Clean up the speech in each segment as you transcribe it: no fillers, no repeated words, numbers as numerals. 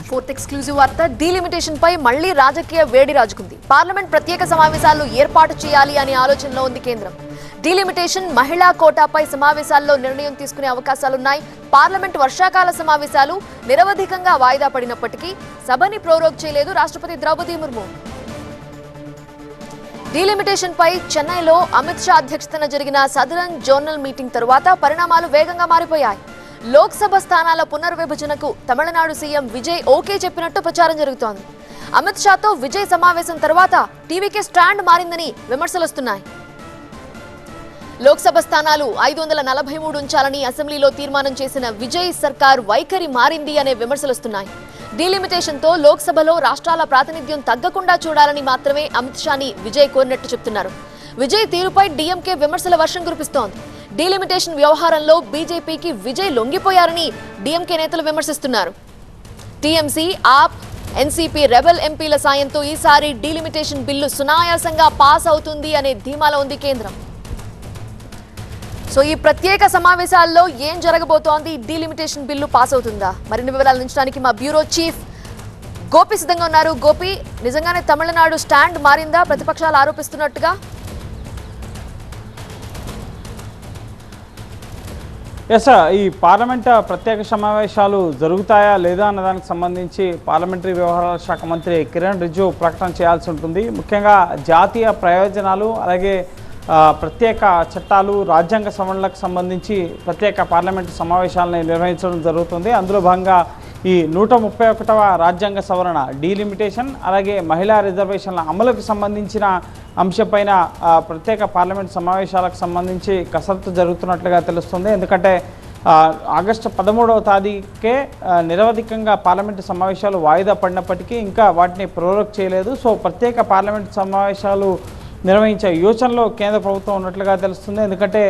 Fourth exclusive వార్త delimitation పై మళ్లీ రాజకీయ వేడి రాజుకుంది. పార్లమెంట్ ప్రత్యేక సమావేశాలు ఏర్పాటు చేయాలి అనే ఆలోచనలో ఉంది కేంద్రం. డీలిమిటేషన్ మహిళా కోటాపై సమావేశాల్లో నిర్ణయం తీసుకునే అవకాశాలున్నాయి. పార్లమెంట్ వర్షాకాల సమావేశాలు నిరవధికంగా వాయిదా పడినప్పటికీ సభని ప్రోరోగ్ చేయలేదు రాష్ట్రపతి ద్రౌపది ముర్ము. డీలిమిటేషన్ పై చెన్నైలో అమిత్ షా అధ్యక్షతన జరిగిన సదరన్ జోనల్ మీటింగ్ తరువాత పరిణామాలు వేగంగా మారిపోయాయి. లోక్సభ స్థానాల పునర్విభజనకు తమిళనాడు సీఎం విజయ్ ఓకే చెప్పినట్టు ప్రచారం జరుగుతోంది. అమిత్ షాతో విజయ్ సమావేశం తర్వాత టీవీకే స్టాండ్ మారిందని విమర్శలొస్తున్నాయి. లోక్సభ స్థానాలు 543 ఉంచాలని అసెంబ్లీలో తీర్మానం చేసిన విజయ్ సర్కార్ వైఖరి మారింది అనే విమర్శలొస్తున్నాయి. డీలిమిటేషన్ తో లోక్సభలో రాష్ట్రాల ప్రాతినిధ్యం తగ్గకుండా చూడాలని మాత్రమే అమిత్ షాని విజయ్ కోరినట్టు చెప్తున్నారు. విజయ్ తీరుపై డీఎంకే విమర్శల వర్షం కురిపిస్తోంది. డీలిమిటేషన్ వ్యవహారంలో బీజేపీకి విజయ్ లొంగిపోయారని డీఎంకే నేతలు విమర్శిస్తున్నారు. టీఎంసీ, ఆప్, ఎన్సీపీ రెబెల్ ఎంపీల సాయంతో ఈసారి డీలిమిటేషన్ బిల్లు సునాయాసంగా పాస్ అవుతుంది అనే ధీమాలో ఉంది కేంద్రం. సో ఈ ప్రత్యేక సమావేశాల్లో ఏం జరగబోతోంది? డీలిమిటేషన్ బిల్లు పాస్ అవుతుందా? మరిన్ని వివరాలు అందించడానికి మా బ్యూరో చీఫ్ గోపి సిద్ధంగా ఉన్నారు. గోపి, నిజంగానే తమిళనాడు స్టాండ్ మారిందా ప్రతిపక్షాలు ఆరోపిస్తున్నట్టుగా? ఈ పార్లమెంట్ ప్రత్యేక సమావేశాలు జరుగుతాయా లేదా అన్నదానికి సంబంధించి పార్లమెంటరీ వ్యవహారాల శాఖ మంత్రి కిరణ్ రిజిజు ప్రకటన చేయాల్సి ఉంటుంది. ముఖ్యంగా జాతీయ ప్రయోజనాలు అలాగే ప్రత్యేక చట్టాలు, రాజ్యాంగ సవరణలకు సంబంధించి ప్రత్యేక పార్లమెంటు సమావేశాలను నిర్వహించడం జరుగుతుంది. అందులో భాగంగా ఈ 131వ రాజ్యాంగ సవరణ, డీలిమిటేషన్ అలాగే మహిళా రిజర్వేషన్ల అమలుకు సంబంధించిన అంశంపైన ప్రత్యేక పార్లమెంట్ సమావేశాలకు సంబంధించి కసరత్తు జరుగుతున్నట్లుగా తెలుస్తుంది. ఎందుకంటే ఆగస్టు 13వ తేదీకే నిరవధికంగా పార్లమెంటు సమావేశాలు వాయిదా పడినప్పటికీ ఇంకా వాటిని ప్రోరోగ్ చేయలేదు. సో ప్రత్యేక పార్లమెంటు సమావేశాలు నిర్వహించే యోచనలో కేంద్ర ప్రభుత్వం ఉన్నట్లుగా తెలుస్తుంది. ఎందుకంటే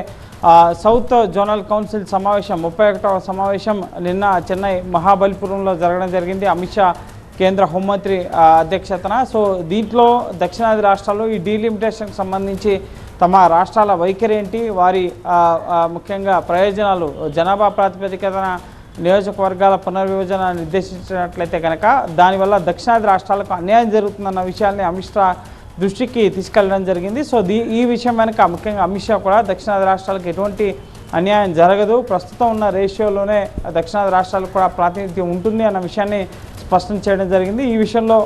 సౌత్ జోనల్ కౌన్సిల్ సమావేశం 31వ సమావేశం నిన్న చెన్నై మహాబలిపురంలో జరగడం జరిగింది. అమిత్ షా కేంద్ర హోంమంత్రి అధ్యక్షతన. సో దీంట్లో దక్షిణాది రాష్ట్రాల్లో ఈ డీలిమిటేషన్కి సంబంధించి తమ రాష్ట్రాల వైఖరి ఏంటి, వారి ముఖ్యంగా ప్రయోజనాలు, జనాభా ప్రాతిపదికన నియోజకవర్గాల పునర్విభజన నిర్దేశించినట్లయితే కనుక దానివల్ల దక్షిణాది రాష్ట్రాలకు అన్యాయం జరుగుతుందన్న విషయాన్ని అమిత్ షా దృష్టికి తీసుకెళ్లడం జరిగింది. సో ఈ విషయం వెనుక ముఖ్యంగా అమిత్ షా కూడా దక్షిణాది రాష్ట్రాలకు ఎటువంటి అన్యాయం జరగదు, ప్రస్తుతం ఉన్న రేషియోలోనే దక్షిణాది రాష్ట్రాలకు కూడా ప్రాతినిధ్యం ఉంటుంది అన్న విషయాన్ని స్పష్టం చేయడం జరిగింది. ఈ విషయంలో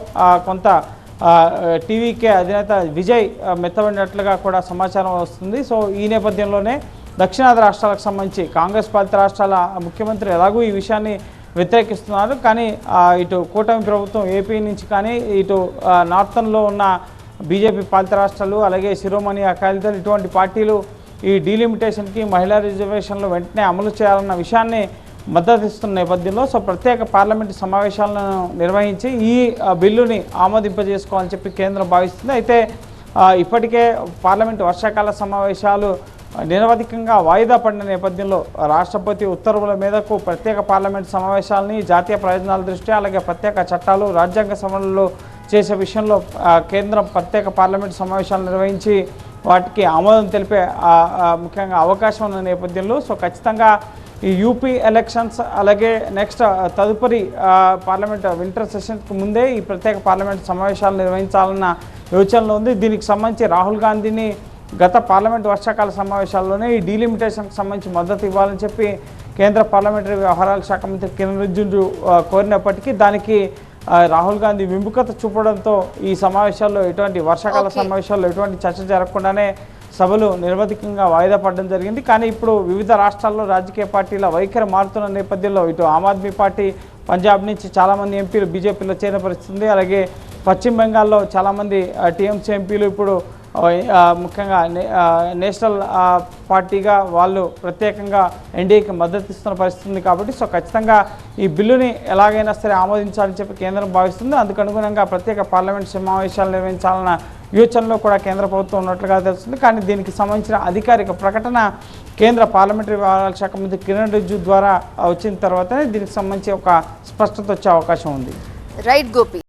కొంత టీవీకే అధినేత విజయ్ మెత్తబడినట్లుగా కూడా సమాచారం వస్తుంది. సో ఈ నేపథ్యంలోనే దక్షిణాది రాష్ట్రాలకు సంబంధించి కాంగ్రెస్ పాలిత రాష్ట్రాల ముఖ్యమంత్రి ఎలాగూ ఈ విషయాన్ని వ్యతిరేకిస్తున్నారు. కానీ ఇటు కూటమి ప్రభుత్వం ఏపీ నుంచి కానీ ఇటు నార్థన్లో ఉన్న బీజేపీ పాలిత రాష్ట్రాలు అలాగే శిరోమణి అకాలీదళ్ ఇటువంటి పార్టీలు ఈ డీలిమిటేషన్కి, మహిళా రిజర్వేషన్లు వెంటనే అమలు చేయాలన్న విషయాన్ని మద్దతు ఇస్తున్న నేపథ్యంలో సో ప్రత్యేక పార్లమెంటు సమావేశాలను నిర్వహించి ఈ బిల్లుని ఆమోదింపజేసుకోవాలని చెప్పి కేంద్రం భావిస్తుంది. అయితే ఇప్పటికే పార్లమెంటు వర్షాకాల సమావేశాలు నిరవధికంగా వాయిదా పడిన నేపథ్యంలో రాష్ట్రపతి ఉత్తర్వుల మేరకు ప్రత్యేక పార్లమెంటు సమావేశాలని జాతీయ ప్రయోజనాల దృష్ట్యా అలాగే ప్రత్యేక చట్టాలు, రాజ్యాంగ సవరణలు చేసే విషయంలో కేంద్రం ప్రత్యేక పార్లమెంటు సమావేశాలు నిర్వహించి వాటికి ఆమోదం తెలిపే ముఖ్యంగా అవకాశం ఉన్న నేపథ్యంలో సో ఖచ్చితంగా ఈ యూపీ ఎలక్షన్స్ అలాగే నెక్స్ట్ తదుపరి పార్లమెంట్ వింటర్ సెషన్కి ముందే ఈ ప్రత్యేక పార్లమెంట్ సమావేశాలు నిర్వహించాలన్న యోచనలో ఉంది. దీనికి సంబంధించి రాహుల్ గాంధీని గత పార్లమెంట్ వర్షాకాల సమావేశాల్లోనే ఈ డీలిమిటేషన్కి సంబంధించి మద్దతు ఇవ్వాలని చెప్పి కేంద్ర పార్లమెంటరీ వ్యవహారాల శాఖ మంత్రి కిరణ్ రిజిజు కోరినప్పటికీ దానికి రాహుల్ గాంధీ విముఖత చూపడంతో ఈ సమావేశాల్లో ఎటువంటి వర్షాకాల సమావేశాల్లో ఎటువంటి చర్చ జరగకుండానే సభలు నిరవధికంగా వాయిదా పడడం జరిగింది. కానీ ఇప్పుడు వివిధ రాష్ట్రాల్లో రాజకీయ పార్టీల వైఖరి మారుతున్న నేపథ్యంలో ఇటు ఆమ్ ఆద్మీ పార్టీ పంజాబ్ నుంచి చాలామంది ఎంపీలు బీజేపీలో చేరిన పరిస్థితుంది. అలాగే పశ్చిమ బెంగాల్లో చాలామంది టీఎంసీ ఎంపీలు ఇప్పుడు ముఖ్యంగా నేషనల్ పార్టీగా వాళ్ళు ప్రత్యేకంగా ఎన్డీఏకి మద్దతు ఇస్తున్న పరిస్థితి ఉంది. కాబట్టి సో ఖచ్చితంగా ఈ బిల్లుని ఎలాగైనా సరే ఆమోదించాలని చెప్పి కేంద్రం భావిస్తుంది. అందుకు అనుగుణంగా ప్రత్యేక పార్లమెంట్ సమావేశాలు నిర్వహించాలన్న యోచనలో కూడా కేంద్ర ప్రభుత్వం ఉన్నట్లుగా తెలుస్తుంది. కానీ దీనికి సంబంధించిన అధికారిక ప్రకటన కేంద్ర పార్లమెంటరీ వ్యవహారాల శాఖ మంత్రి కిరణ్ రిజిజు ద్వారా వచ్చిన తర్వాతనే దీనికి సంబంధించి ఒక స్పష్టత వచ్చే అవకాశం ఉంది. రైట్ గోపి.